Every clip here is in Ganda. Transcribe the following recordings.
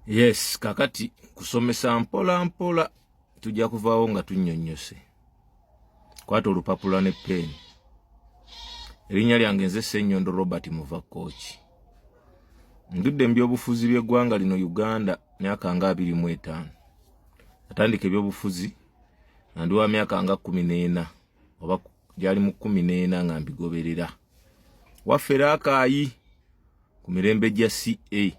Yes, kakati kusomesa mpola mpola tujja kuvaawo nga tunnyonnyose. Kwata olupapula ne peni. Erinnya lyange nze Ssenyondo Robert Muvakoki. Ndudde mu byobufuzi by'eggwanga lino Uganda myaka nga 25. Natandika ebyobufuzi nga ndi wa myaka nga 14 oba gyali mu 14 nga mbigoberera. Waffe Raakayi ku mirembe gya CA.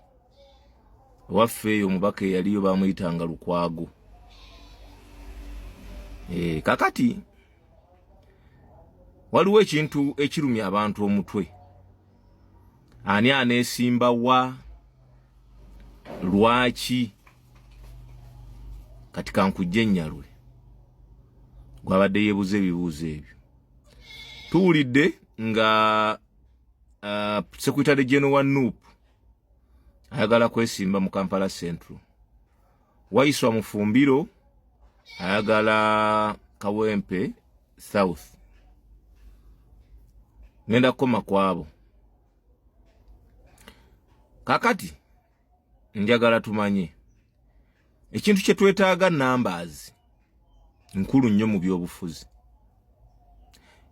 Waffe eyo mubaka yaliyo bamuyitanga Lukwago. Kakati waliwo ekintu ekirumya abantu omutwe. Ani aneesimba wa? Lwaki? Kati kankujje ennyalule. Gwabadde yeebuza ebibuuzo ebyo. Tuwulidde nga Secretary General wa NUP ayagala kwesimba mu Kampala Central. Waiswa Mufumbiro ayagala Kawempe South. Ngenda koma kwabo. Kakati njagala tumanye ekintu kye twetaaga numbers nkulu nnyo mu byobufuzi.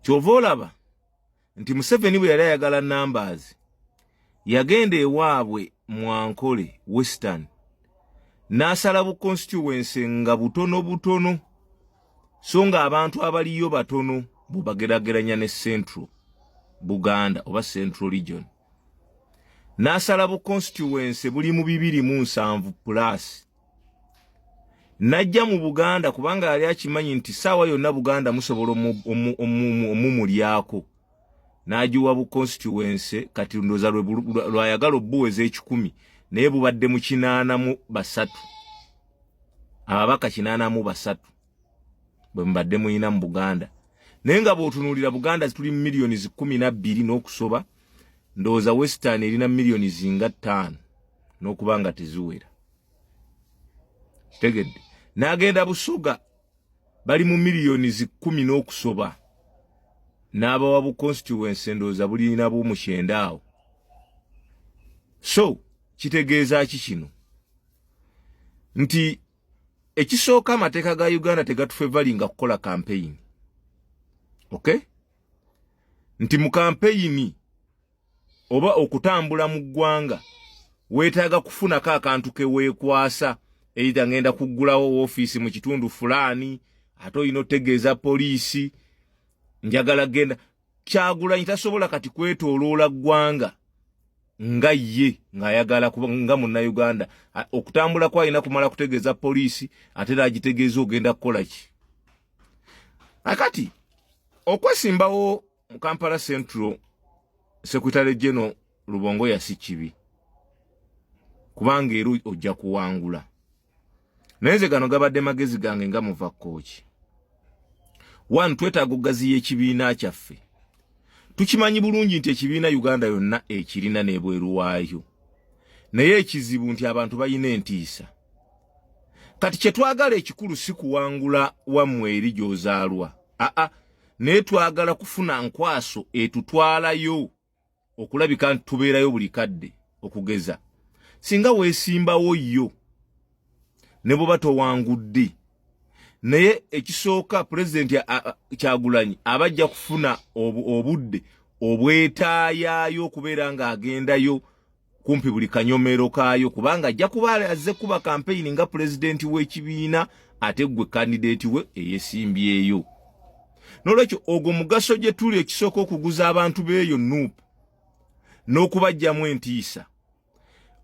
Kyova olaba nti Museveni bwe yali ayagala numbers yagenda ewaabwe Mwankole Western n'asala bu constituency nga butono butono so nga abantu abaliyo batono bubagerageranya ne Central Buganda oba Central Region. N'asala bu constituency buli mu 207 plus. Najja mu Buganda kubanga yali akimanyi nti sawa yonna Buganda musobola omumulyako. N'ajiwa bu constituency kati ndoza lwayagala obuweze 10 naye bubadde mu 83. Ababaka 83 bwe mbadde muyina mu Buganda. Naye nga bw'otunuulira Buganda tuli milioni 12 n'okusoba, ndowooza Western erina milioni zinga 5 n'okuba nga teziwera. Tegedde. N'agenda Busoga bali mu milioni 10 n'okusoba. N'abawa bu constituency ndowooza bulina bw'omukyenda awo. So, kitegeeza ki kino? Nti ekisooka amateeka ga Uganda tegatufevalinga kukola campaign. Okay? Nti mu campaign oba okutambula mu ggwanga weetaaga kufunako akantu ke weekwasa, either ngenda kuggulawo office mu kitundu fulani, ate olina otegeeza poliisi, njagala genda. Kyagulanyi tasobola kati kwetooloola ggwanga nga ye ng'ayagala kuba nga Munnayuganda. Okutambula kwalina kumala kutegeeza poliisi ate n'agitegeeza ogenda kukola ki. Akati okwesimbawo mu Kampala Central Secretary General Lubongo yasi kibi kubanga eru ojja kuwangula. Naye nze gano gabadde magezi gange nga Muvakoki. One, twetaaga okugaziya ekibiina kyaffe. Tukimanyi bulungi nti ekibiina Uganda yonna ekirina n'ebweru waayo. Naye ekizibu nti abantu balina entiisa. Kati kye twagala ekikulu si kuwangula wammwe eri gy'ozaalwa. Naye twagala kufuna nkwaso etutwalayo okulabika nti tubeerayo buli kadde okugeza. Singa weesimbawo yo ne bw'oba towangudde. Naye ekisooka President Kyagulanyi abajja kufuna obudde obwetaayayo okubeera ng'agendayo kumpi buli kanyomero kaayo kubanga ajja kuba azze kuba campaign nga President w'ekibiina ate gwe candidate we eyeesimbyeyo. N'olwekyo ogwo mugaso gye tuli ekisooka okuguza abantu b'eyo NUP n'okubajjamu entiisa.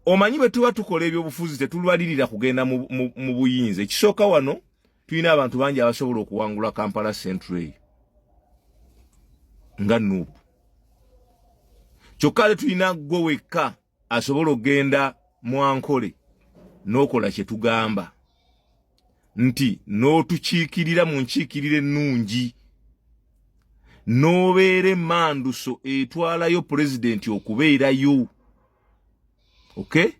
Omanyi bwe tuba tukola ebyobufuzi tetulwalirira kugenda mu buyinza. Ekisooka wano tulina abantu bangi abasobola okuwangula Kampala Central nga NUP. Kyokka tulina gwe wekka asobola okugenda Mwankole n'okola kye tugamba nti n'otukiikirira mu nkiikirire ennungi n'obeere manduso etwalayo President okubeerayo. Okay?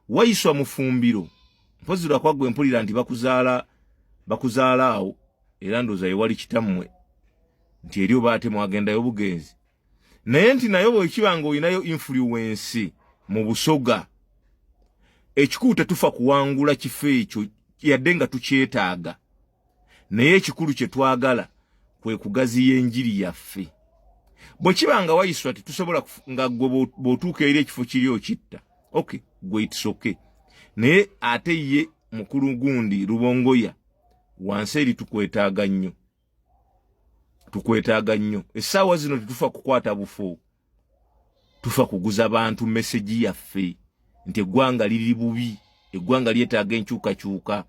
Waiswa Mufumbiro mpozi lwakwagwe mpulira nti bakuzaala awo era ndooza ye wali kitammwe nti eri obaate mwagendayo bugenzi. Naye nti nayo bwe kiba ng'olinayo influence mu Busoga ekikulu tetufa kuwangula kifo ekyo yadde nga tukyetaaga naye ekikulu kye twagala kwe kugaziya enjiri yaffe bwe kibanga wayiswa tetusobola nga gwe bw'otuuka eri ekifo kiri okitta okay gwe it's okay naye ate ye mukulu gundi Rubongoya wansi eri tukwetaaga nnyo essaawa zino tetufa kukwata bufo tufa kuguza bantu message yaffe nti eggwanga liri bubi eggwanga lyetaaga enkyukakyuka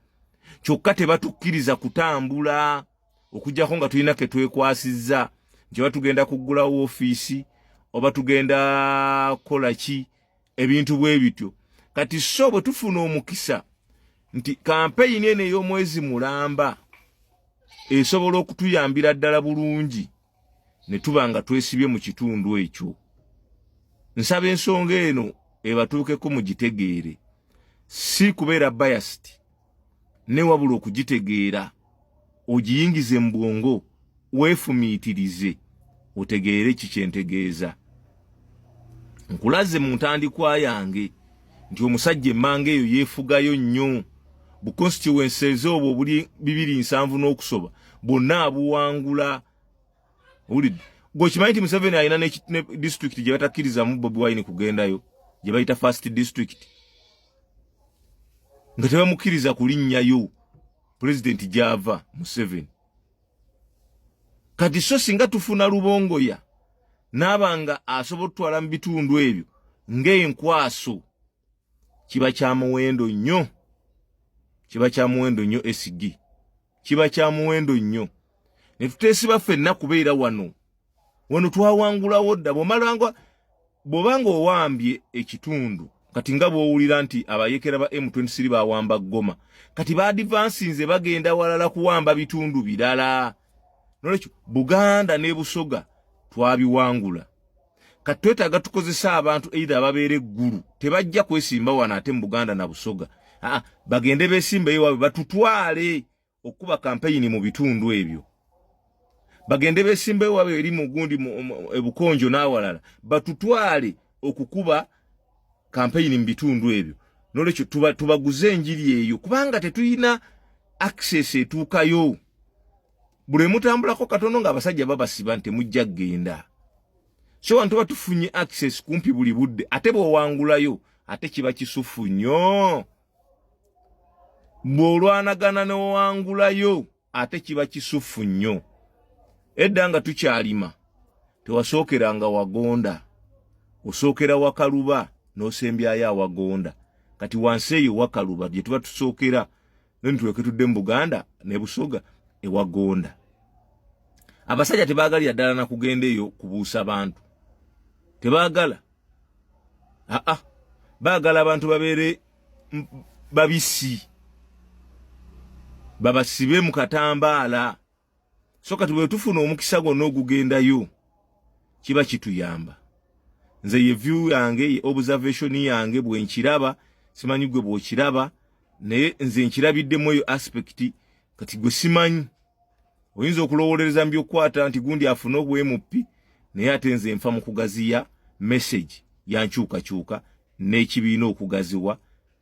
kyokka tebatukkiriza kutambula okujjako nga tulina ke twekwasizza nti batugenda kuggula ofiisi oba tugenda kola ki ebintu bwe bityo kati so bwe tufuna omukisa nti kampeyini eno ey'omwezi mulamba esobola okutuyambira ddala bulungi ne tuba nga twesibye mu kitundu ekyo nsaba ensonga eno ebatuukeko mugitegeere si kubeera biased ne wabula okugitegeera ogiyingize mu bwongo weefumiitirize otegeere kikyentegeeza nkulaze mu ntandikwa yange nti omusajja emmanga eyo yeefugayo nnyo bu constituencies obwo buli 270 n'okusoba bonna abuwangula ulidde gokimanyi nti Museveni alina ne district gye batakkirizamu Bobi Wine kugendayo gye bayita first district nga tebamukkiriza kulinnyayo president gyava Museveni kati so singa tufuna Rubongoya n'abanga asobola otwala mu bitundu ebyo ng'enkwaso kiba kya muwendo nnyo SG kiba kya muwendo nnyo ne tuteesiba ffenna kubeera wano twawangulawo dda bw'obanga owambye ekitundu kati nga bw'owulira nti abayekera ba M23 bawamba Goma kati ba advansinze bagenda walala kuwamba bitundu birala nolwekyo Buganda ne Busoga twabiwangula kati twetaaga tukozesa abantu either ababeera eggulu tebajja kwesimba wano ate mu Buganda na Busoga bagende beesimba ewaabwe batutwale okuba kampeyini mu bitundu ebyo bagende beesimba ewaabwe eri mu gundi ebukonjo n'awalala batutwale okukuba kampeyini mu bitundu ebyo nolwekyo tubaguze enjiri eyo kubanga tetuyina access etuukayo buli mutambulako katono nga abasajja babasiba nti mujja genda so wantu batufunye access kumpi buli budde ate bw'owangulayo ate kiba kisufu nnyo bw'olwanagana n'owangulayo ate kiba kisufu nnyo edda nga tukyalima tewasookeranga Wagonda osookera Wakaluba n'osembyayo awagonda kati wansi eyo Wakaluba gye tuba tusookera nentuleke tudde mu Buganda ne Busoga ewagonda abasajja tebaagalira ddala na kugenda eyo kubuusa bantu tebaagala baagala abantu babeere babisi babasibe mu katambaala so kati bwe tufuna omukisa gwonna ogugendayo kiba kituyamba nze ye view yange ye observation yange bwe nkiraba simanyi gwe bw'okiraba naye nze nkirabiddemu eyo aspect kati gwe simanyi oyinza okulowolereza mu by'okukwata nti gundi afuna obwMP naye ate nze nfa mu kugaziya message ya nkyukakyuka n'ekibiina okugaziwa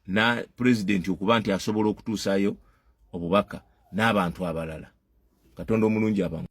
na president okuba nti asobola okutuusaayo obubaka n'abantu abalala. Katonda omulungi abantu.